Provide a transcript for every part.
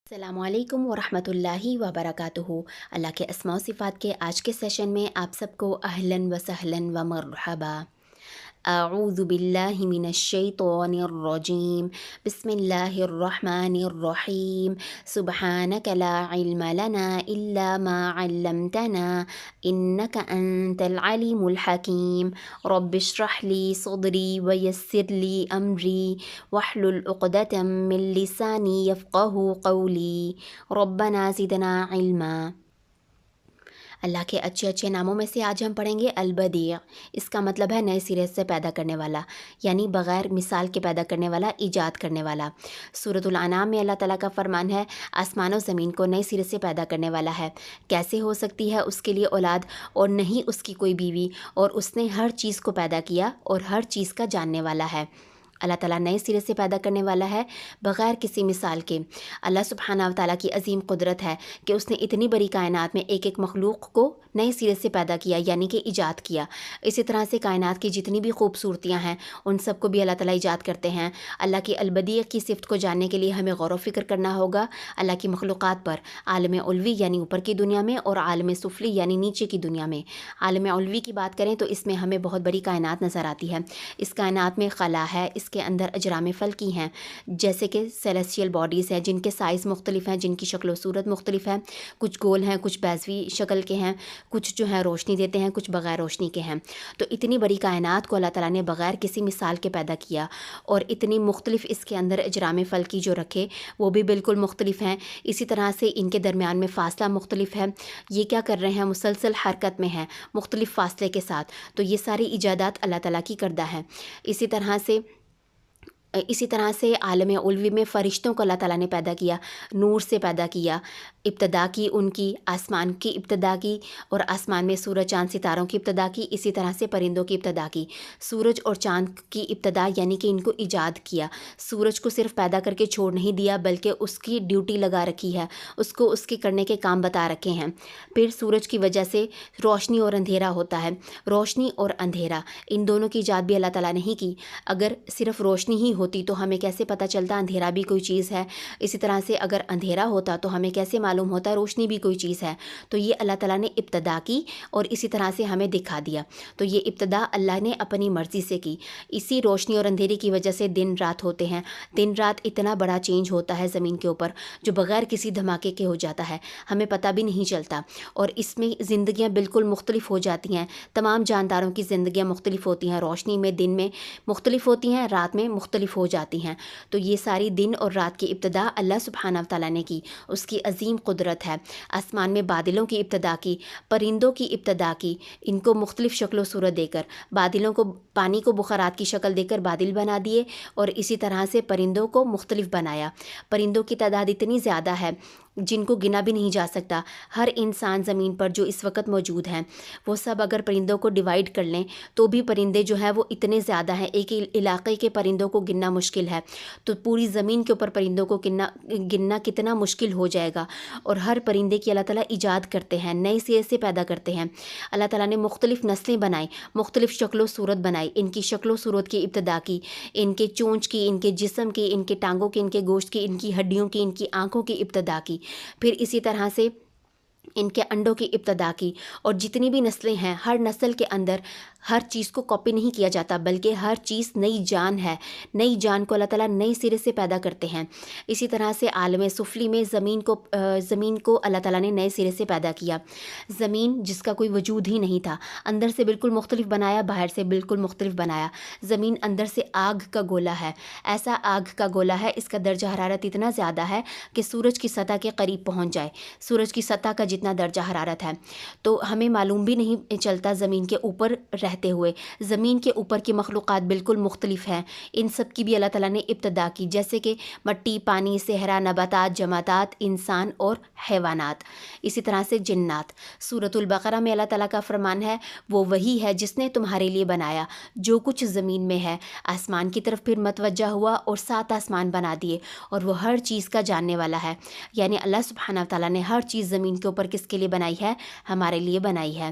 السلام علیکم ورحمۃ اللہ وبرکاتہ۔ اللہ کے اسماء و صفات کے آج کے سیشن میں آپ سب کو اہلاً و سہلاً و مرحبا۔ اعوذ باللہ من الشیطان الرجیم، بسم اللہ الرحمن الرحیم، سبحانک لا علم لنا الا ما علمتنا انک انت العلیم الحکیم، رب اشرح لی صدری ویسر لی امری واحلل عقدۃ من لسانی یفقہوا قولی، ربنا زدنا علما۔ اللہ کے اچھے اچھے ناموں میں سے آج ہم پڑھیں گے البدیع۔ اس کا مطلب ہے نئے سرے سے پیدا کرنے والا، یعنی بغیر مثال کے پیدا کرنے والا، ایجاد کرنے والا۔ سورۃ الانعام میں اللہ تعالیٰ کا فرمان ہے آسمان و زمین کو نئے سرے سے پیدا کرنے والا ہے۔ کیسے ہو سکتی ہے اس کے لیے اولاد اور نہیں اس کی کوئی بیوی، اور اس نے ہر چیز کو پیدا کیا اور ہر چیز کا جاننے والا ہے۔ اللہ تعالیٰ نئے سرے سے پیدا کرنے والا ہے بغیر کسی مثال کے۔ اللہ سبحانہ و تعالیٰ کی عظیم قدرت ہے کہ اس نے اتنی بڑی کائنات میں ایک ایک مخلوق کو نئے سرے سے پیدا کیا، یعنی کہ ایجاد کیا۔ اسی طرح سے کائنات کی جتنی بھی خوبصورتیاں ہیں ان سب کو بھی اللہ تعالیٰ ایجاد کرتے ہیں۔ اللہ کی البدیع کی صفت کو جاننے کے لیے ہمیں غور و فکر کرنا ہوگا اللہ کی مخلوقات پر، عالم علوی یعنی اوپر کی دنیا میں، اور عالم سفلی یعنی نیچے کی دنیا میں۔ عالم علوی کی بات کریں تو اس میں ہمیں بہت بڑی کائنات نظر آتی ہے۔ اس کائنات میں خلا ہے، اس کے اندر اجرام فلکی ہیں، جیسے کہ سیلیسٹیل باڈیز ہیں جن کے سائز مختلف ہیں، جن کی شکل و صورت مختلف ہے، کچھ گول ہیں، کچھ بیضوی شکل کے ہیں، کچھ جو ہیں روشنی دیتے ہیں، کچھ بغیر روشنی کے ہیں۔ تو اتنی بڑی کائنات کو اللہ تعالیٰ نے بغیر کسی مثال کے پیدا کیا، اور اتنی مختلف اس کے اندر اجرام فلکی جو رکھے وہ بھی بالکل مختلف ہیں۔ اسی طرح سے ان کے درمیان میں فاصلہ مختلف ہے، یہ کیا کر رہے ہیں، مسلسل حرکت میں ہیں مختلف فاصلے کے ساتھ۔ تو یہ ساری ایجادات اللہ تعالیٰ کی کردہ ہیں۔ اسی طرح سے عالم علوی میں فرشتوں کو اللہ تعالیٰ نے پیدا کیا، نور سے پیدا کیا، ابتدا کی ان کی، آسمان کی ابتدا کی، اور آسمان میں سورج چاند ستاروں کی ابتدا کی۔ اسی طرح سے پرندوں کی ابتدا کی، سورج اور چاند کی ابتدا یعنی کہ ان کو ایجاد کیا۔ سورج کو صرف پیدا کر کے چھوڑ نہیں دیا بلکہ اس کی ڈیوٹی لگا رکھی ہے، اس کو اس کے کرنے کے کام بتا رکھے ہیں۔ پھر سورج کی وجہ سے روشنی اور اندھیرا ہوتا ہے، روشنی اور اندھیرا ان دونوں کی ایجاد بھی اللہ تعالیٰ نے ہی کی۔ اگر صرف روشنی ہی ہوتی تو ہمیں کیسے پتہ چلتا اندھیرا بھی کوئی چیز ہے؟ اسی طرح سے اگر اندھیرا ہوتا تو ہمیں کیسے معلوم ہوتا روشنی بھی کوئی چیز ہے؟ تو یہ اللہ تعالیٰ نے ابتدا کی اور اسی طرح سے ہمیں دکھا دیا۔ تو یہ ابتدا اللہ نے اپنی مرضی سے کی۔ اسی روشنی اور اندھیرے کی وجہ سے دن رات ہوتے ہیں۔ دن رات اتنا بڑا چینج ہوتا ہے زمین کے اوپر جو بغیر کسی دھماکے کے ہو جاتا ہے، ہمیں پتہ بھی نہیں چلتا، اور اس میں زندگیاں بالکل مختلف ہو جاتی ہیں۔ تمام جانداروں کی زندگیاں مختلف ہوتی ہیں، روشنی میں دن میں مختلف ہوتی ہیں، رات میں مختلف ہو جاتی ہیں۔ تو یہ ساری دن اور رات کی ابتدا اللہ سبحانہ وتعالیٰ نے کی، اس کی عظیم قدرت ہے۔ آسمان میں بادلوں کی ابتدا کی، پرندوں کی ابتدا کی، ان کو مختلف شکل و صورت دے کر، بادلوں کو، پانی کو بخارات کی شکل دے کر بادل بنا دیے، اور اسی طرح سے پرندوں کو مختلف بنایا۔ پرندوں کی تعداد اتنی زیادہ ہے جن کو گنا بھی نہیں جا سکتا۔ ہر انسان زمین پر جو اس وقت موجود ہیں وہ سب اگر پرندوں کو ڈیوائیڈ کر لیں تو بھی پرندے جو ہیں وہ اتنے زیادہ ہیں، ایک علاقے کے پرندوں کو گننا مشکل ہے، تو پوری زمین کے اوپر پرندوں کو گننا کتنا مشکل ہو جائے گا۔ اور ہر پرندے کی اللہ تعالیٰ ایجاد کرتے ہیں، نئے سرے سے پیدا کرتے ہیں۔ اللہ تعالیٰ نے مختلف نسلیں بنائی، مختلف شکل و صورت بنائی، ان کی شکل و صورت کی ابتدا کی، ان کے چونچ کی، ان کے جسم کی، ان کے ٹانگوں کی، ان کے گوشت کی، ان کی ہڈیوں کی، ان کی آنکھوں کی ابتدا کی، پھر اسی طرح سے ان کے انڈوں کی ابتدا کی۔ اور جتنی بھی نسلیں ہیں، ہر نسل کے اندر ہر چیز کو کاپی نہیں کیا جاتا بلکہ ہر چیز نئی جان ہے، نئی جان کو اللہ تعالیٰ نئے سرے سے پیدا کرتے ہیں۔ اسی طرح سے عالم سفلی میں زمین کو اللہ تعالیٰ نے نئے سرے سے پیدا کیا۔ زمین جس کا کوئی وجود ہی نہیں تھا، اندر سے بالکل مختلف بنایا، باہر سے بالکل مختلف بنایا۔ زمین اندر سے آگ کا گولا ہے، ایسا آگ کا گولا ہے، اس کا درجہ حرارت اتنا زیادہ ہے کہ سورج کی سطح کے قریب پہنچ جائے، سورج کی سطح کا جتنا درجہ حرارت ہے۔ تو ہمیں معلوم بھی نہیں چلتا زمین کے اوپر رہتے ہوئے، زمین کے اوپر کی مخلوقات بالکل مختلف ہیں، ان سب کی بھی اللہ تعالیٰ نے ابتدا کی، جیسے کہ مٹی، پانی، صحرا، نباتات، جمادات، انسان اور حیوانات، اسی طرح سے جنات۔ سورۃ البقرہ میں اللہ تعالیٰ کا فرمان ہے وہ وہی ہے جس نے تمہارے لیے بنایا جو کچھ زمین میں ہے، آسمان کی طرف پھر متوجہ ہوا اور 7 آسمان بنا دیے، اور وہ ہر چیز کا جاننے والا ہے۔ یعنی اللہ سبحانہ وتعالیٰ نے ہر چیز زمین کے اوپر کس کے لیے بنائی ہے؟ ہمارے لیے بنائی ہے۔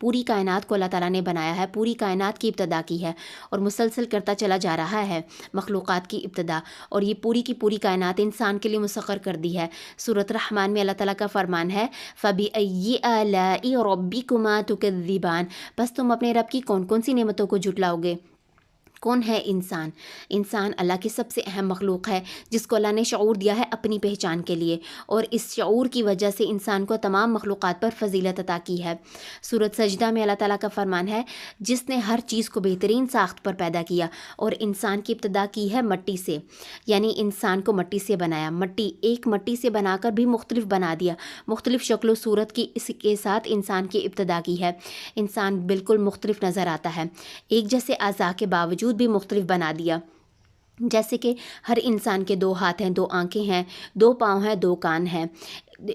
پوری کائنات کو اللہ تعالیٰ نے بنایا ہے، پوری کائنات کی ابتدا کی ہے اور مسلسل کرتا چلا جا رہا ہے مخلوقات کی ابتدا، اور یہ پوری کی پوری کائنات انسان کے لیے مسخر کر دی ہے۔ سورۃ رحمان میں اللہ تعالیٰ کا فرمان ہے فَبِأَيِّ آلَاءِ رَبِّكُمَا تُكَذِّبَانِ، بس تم اپنے رب کی کون کون سی نعمتوں کو جھٹلاؤ گے۔ کون ہے انسان؟ انسان اللہ کی سب سے اہم مخلوق ہے جس کو اللہ نے شعور دیا ہے اپنی پہچان کے لیے، اور اس شعور کی وجہ سے انسان کو تمام مخلوقات پر فضیلت عطا کی ہے۔ سورۃ سجدہ میں اللہ تعالیٰ کا فرمان ہے جس نے ہر چیز کو بہترین ساخت پر پیدا کیا اور انسان کی ابتدا کی ہے مٹی سے، یعنی انسان کو مٹی سے بنایا، مٹی سے بنا کر بھی مختلف بنا دیا، مختلف شکل و صورت کی اس کے ساتھ انسان کی ابتدا کی ہے۔ انسان بالکل مختلف نظر آتا ہے، ایک جیسے اعضاء کے باوجود بھی مختلف بنا دیا، جیسے کہ ہر انسان کے 2 ہاتھ ہیں، 2 آنکھیں ہیں، 2 پاؤں ہیں، 2 کان ہیں،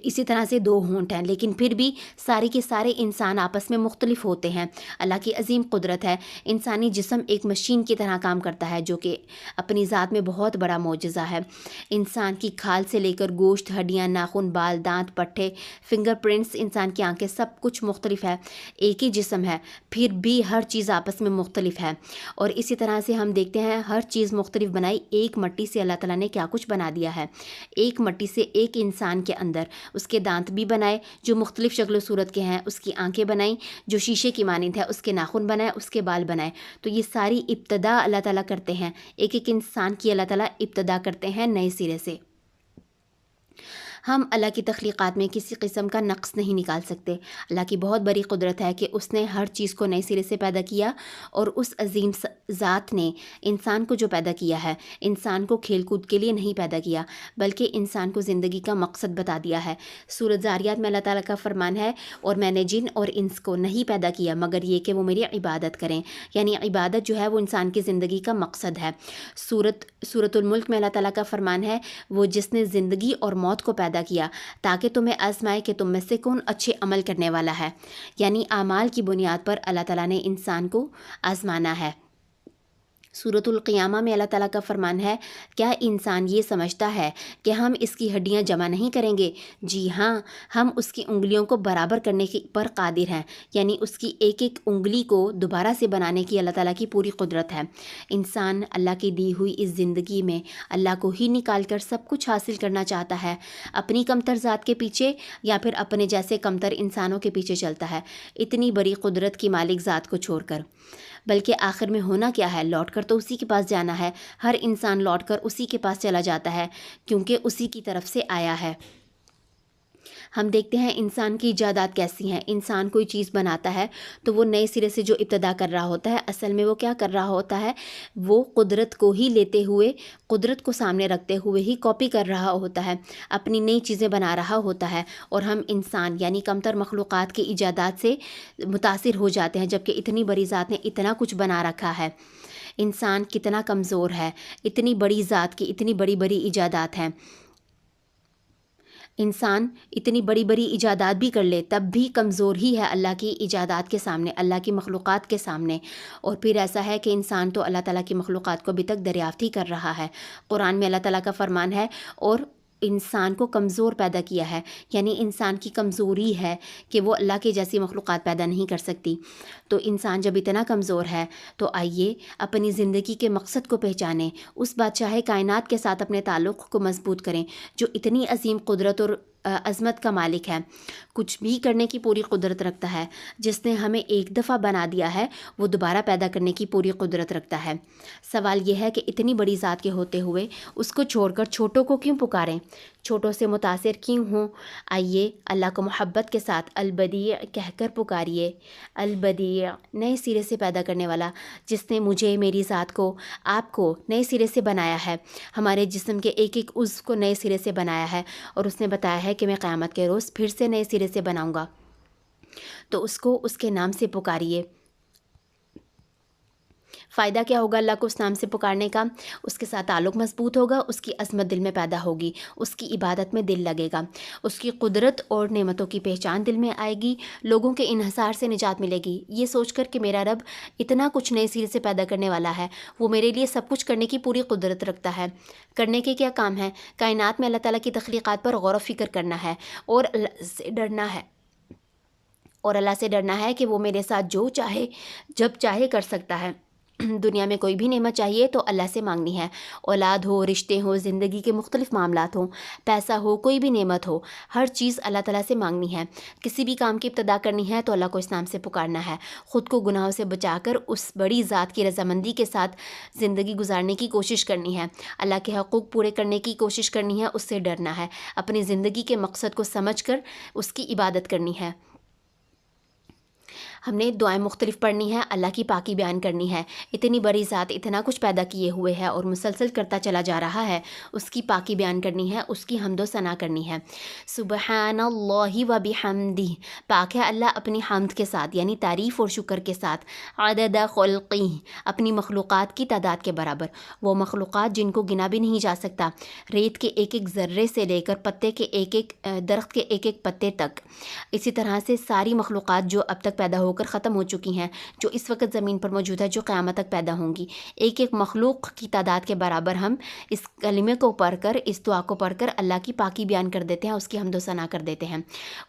اسی طرح سے 2 ہونٹ ہیں، لیکن پھر بھی سارے کے سارے انسان آپس میں مختلف ہوتے ہیں۔ اللہ کی عظیم قدرت ہے۔ انسانی جسم ایک مشین کی طرح کام کرتا ہے جو کہ اپنی ذات میں بہت بڑا معجزہ ہے۔ انسان کی کھال سے لے کر گوشت، ہڈیاں، ناخن، بال، دانت، پٹھے، فنگر پرنٹس، انسان کی آنکھیں، سب کچھ مختلف ہے۔ ایک ہی جسم ہے، پھر بھی ہر چیز آپس میں مختلف ہے، اور اسی طرح سے ہم دیکھتے ہیں ہر چیز مختلف بنائی۔ ایک مٹی سے اللہ تعالیٰ نے کیا کچھ بنا دیا ہے، ایک مٹی سے ایک انسان کے اندر اس کے دانت بھی بنائے جو مختلف شکل و صورت کے ہیں، اس کی آنکھیں بنائیں جو شیشے کی مانند ہے، اس کے ناخن بنائے، اس کے بال بنائے۔ تو یہ ساری ابتدا اللہ تعالیٰ کرتے ہیں، ایک ایک انسان کی اللہ تعالیٰ ابتدا کرتے ہیں نئے سرے سے۔ ہم اللہ کی تخلیقات میں کسی قسم کا نقص نہیں نکال سکتے۔ اللہ کی بہت بڑی قدرت ہے کہ اس نے ہر چیز کو نئے سرے سے پیدا کیا، اور اس عظیم ذات نے انسان کو جو پیدا کیا ہے، انسان کو کھیل کود کے لیے نہیں پیدا کیا بلکہ انسان کو زندگی کا مقصد بتا دیا ہے۔ سورۃ ذاریات میں اللہ تعالیٰ کا فرمان ہے اور میں نے جن اور انس کو نہیں پیدا کیا مگر یہ کہ وہ میری عبادت کریں، یعنی عبادت جو ہے وہ انسان کی زندگی کا مقصد ہے۔ سورۃ الملک میں اللہ تعالیٰ کا فرمان ہے وہ جس نے زندگی اور موت کو پیدا کیا تاکہ تمہیں آزمائے کہ تم میں سے کون اچھے عمل کرنے والا ہے، یعنی اعمال کی بنیاد پر اللہ تعالیٰ نے انسان کو آزمانا ہے۔ سورۃ القیامہ میں اللہ تعالیٰ کا فرمان ہے کیا انسان یہ سمجھتا ہے کہ ہم اس کی ہڈیاں جمع نہیں کریں گے؟ جی ہاں، ہم اس کی انگلیوں کو برابر کرنے پر قادر ہیں، یعنی اس کی ایک ایک انگلی کو دوبارہ سے بنانے کی اللہ تعالیٰ کی پوری قدرت ہے۔ انسان اللہ کی دی ہوئی اس زندگی میں اللہ کو ہی نکال کر سب کچھ حاصل کرنا چاہتا ہے، اپنی کمتر ذات کے پیچھے یا پھر اپنے جیسے کمتر انسانوں کے پیچھے چلتا ہے، اتنی بڑی قدرت کی مالک ذات کو چھوڑ کر۔ بلکہ آخر میں ہونا کیا ہے، لوٹ کر تو اسی کے پاس جانا ہے، ہر انسان لوٹ کر اسی کے پاس چلا جاتا ہے کیونکہ اسی کی طرف سے آیا ہے۔ ہم دیکھتے ہیں انسان کی ایجادات کیسی ہیں۔ انسان کوئی چیز بناتا ہے تو وہ نئے سرے سے جو ابتدا کر رہا ہوتا ہے، اصل میں وہ کیا کر رہا ہوتا ہے، وہ قدرت کو ہی لیتے ہوئے، قدرت کو سامنے رکھتے ہوئے ہی کاپی کر رہا ہوتا ہے، اپنی نئی چیزیں بنا رہا ہوتا ہے، اور ہم انسان یعنی کمتر مخلوقات کی ایجادات سے متاثر ہو جاتے ہیں، جبکہ اتنی بڑی ذات نے اتنا کچھ بنا رکھا ہے۔ انسان کتنا کمزور ہے، اتنی بڑی ذات کی اتنی بڑی بڑی ایجادات ہیں، انسان اتنی بڑی بڑی ایجادات بھی کر لے تب بھی کمزور ہی ہے اللہ کی ایجادات کے سامنے، اللہ کی مخلوقات کے سامنے۔ اور پھر ایسا ہے کہ انسان تو اللہ تعالیٰ کی مخلوقات کو ابھی تک دریافت ہی کر رہا ہے۔ قرآن میں اللہ تعالیٰ کا فرمان ہے اور انسان کو کمزور پیدا کیا ہے، یعنی انسان کی کمزوری ہے کہ وہ اللہ کے جیسی مخلوقات پیدا نہیں کر سکتی۔ تو انسان جب اتنا کمزور ہے تو آئیے اپنی زندگی کے مقصد کو پہچانیں، اس بادشاہ کائنات کے ساتھ اپنے تعلق کو مضبوط کریں جو اتنی عظیم قدرت اور عظمت کا مالک ہے، کچھ بھی کرنے کی پوری قدرت رکھتا ہے، جس نے ہمیں ایک دفعہ بنا دیا ہے وہ دوبارہ پیدا کرنے کی پوری قدرت رکھتا ہے۔ سوال یہ ہے کہ اتنی بڑی ذات کے ہوتے ہوئے اس کو چھوڑ کر چھوٹوں کو کیوں پکاریں، چھوٹوں سے متاثر کیوں ہوں؟ آئیے اللہ کو محبت کے ساتھ البدیع کہہ کر پکاریے۔ البدیع نئے سرے سے پیدا کرنے والا، جس نے مجھے، میری ذات کو، آپ کو نئے سرے سے بنایا ہے، ہمارے جسم کے ایک ایک عضو کو نئے سرے سے بنایا ہے، اور اس نے بتایا ہے کہ میں قیامت کے روز پھر سے نئے سرے سے بناؤں گا۔ تو اس کو اس کے نام سے پکاریے۔ فائدہ کیا ہوگا اللہ کو اس نام سے پکارنے کا؟ اس کے ساتھ تعلق مضبوط ہوگا، اس کی عظمت دل میں پیدا ہوگی، اس کی عبادت میں دل لگے گا، اس کی قدرت اور نعمتوں کی پہچان دل میں آئے گی، لوگوں کے انحصار سے نجات ملے گی، یہ سوچ کر کہ میرا رب اتنا کچھ نئے سرے سے پیدا کرنے والا ہے، وہ میرے لیے سب کچھ کرنے کی پوری قدرت رکھتا ہے۔ کرنے کے کیا کام ہے؟ کائنات میں اللہ تعالیٰ کی تخلیقات پر غور و فکر کرنا ہے اور اللہ سے ڈرنا ہے، اور اللہ سے ڈرنا ہے کہ وہ میرے ساتھ جو چاہے جب چاہے کر سکتا ہے۔ دنیا میں کوئی بھی نعمت چاہیے تو اللہ سے مانگنی ہے، اولاد ہو، رشتے ہوں، زندگی کے مختلف معاملات ہوں، پیسہ ہو، کوئی بھی نعمت ہو، ہر چیز اللہ تعالیٰ سے مانگنی ہے۔ کسی بھی کام کی ابتدا کرنی ہے تو اللہ کو اس نام سے پکارنا ہے، خود کو گناہوں سے بچا کر اس بڑی ذات کی رضامندی کے ساتھ زندگی گزارنے کی کوشش کرنی ہے، اللہ کے حقوق پورے کرنے کی کوشش کرنی ہے، اس سے ڈرنا ہے، اپنی زندگی کے مقصد کو سمجھ کر اس کی عبادت کرنی ہے۔ ہم نے دعائیں مختلف پڑھنی ہے، اللہ کی پاکی بیان کرنی ہے، اتنی بڑی ذات اتنا کچھ پیدا کیے ہوئے ہے اور مسلسل کرتا چلا جا رہا ہے، اس کی پاکی بیان کرنی ہے، اس کی حمد و ثنا کرنی ہے۔ سبحان اللہ و بحمدہ، پاک ہے اللہ اپنی حمد کے ساتھ یعنی تعریف اور شکر کے ساتھ، عدد خلقی، اپنی مخلوقات کی تعداد کے برابر، وہ مخلوقات جن کو گنا بھی نہیں جا سکتا، ریت کے ایک ایک ذرے سے لے کر پتے کے ایک ایک درخت کے ایک ایک پتے تک، اسی طرح سے ساری مخلوقات جو اب تک پیدا ہو کر ختم ہو چکی ہیں، جو اس وقت زمین پر موجود ہے، جو قیامت تک پیدا ہوں گی، ایک ایک مخلوق کی تعداد کے برابر ہم اس کلمے کو پڑھ کر، اس دعا کو پڑھ کر اللہ کی پاکی بیان کر دیتے ہیں، اس کی حمد و ثنا کر دیتے ہیں۔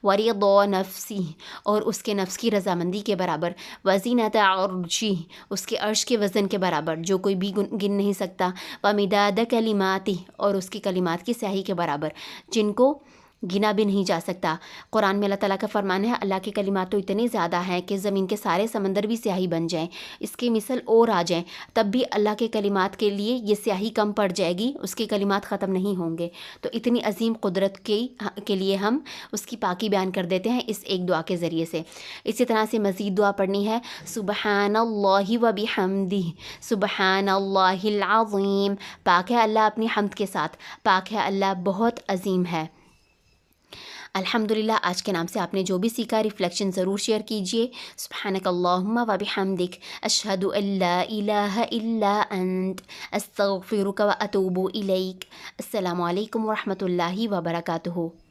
وَرِضَا نَفْسِی، اور اس کے نفس کی رضامندی کے برابر، وَزِنَةَ عَرْشِی، اس کے عرش کے وزن کے برابر جو کوئی بھی گن نہیں سکتا، وَمِدَادَ کَلِمَاتِی، اور اس کی کلمات کی سیاہی کے برابر جن کو گنا بھی نہیں جا سکتا۔ قرآن میں اللہ تعالیٰ کا فرمان ہے، اللہ کے کلمات تو اتنے زیادہ ہیں کہ زمین کے سارے سمندر بھی سیاہی بن جائیں، اس کی مثل اور آ جائیں، تب بھی اللہ کے کلمات کے لیے یہ سیاہی کم پڑ جائے گی، اس کے کلمات ختم نہیں ہوں گے۔ تو اتنی عظیم قدرت کے لیے ہم اس کی پاکی بیان کر دیتے ہیں اس ایک دعا کے ذریعے سے۔ اسی طرح سے مزید دعا پڑھنی ہے، سبحان اللہ و بحمدہ، سبحان اللہ العظیم، پاک ہے اللہ اپنی حمد کے ساتھ، پاک ہے اللہ بہت عظیم ہے۔ الحمدللہ، آج کے نام سے آپ نے جو بھی سیکھا ریفلیکشن ضرور شیئر کیجئے۔ سبحانک اللہم و بحمدک، اشہد ان لا الہ الا انت، استغفرک و اتوب الیک۔ السلام علیکم ورحمۃ اللہ وبرکاتہ۔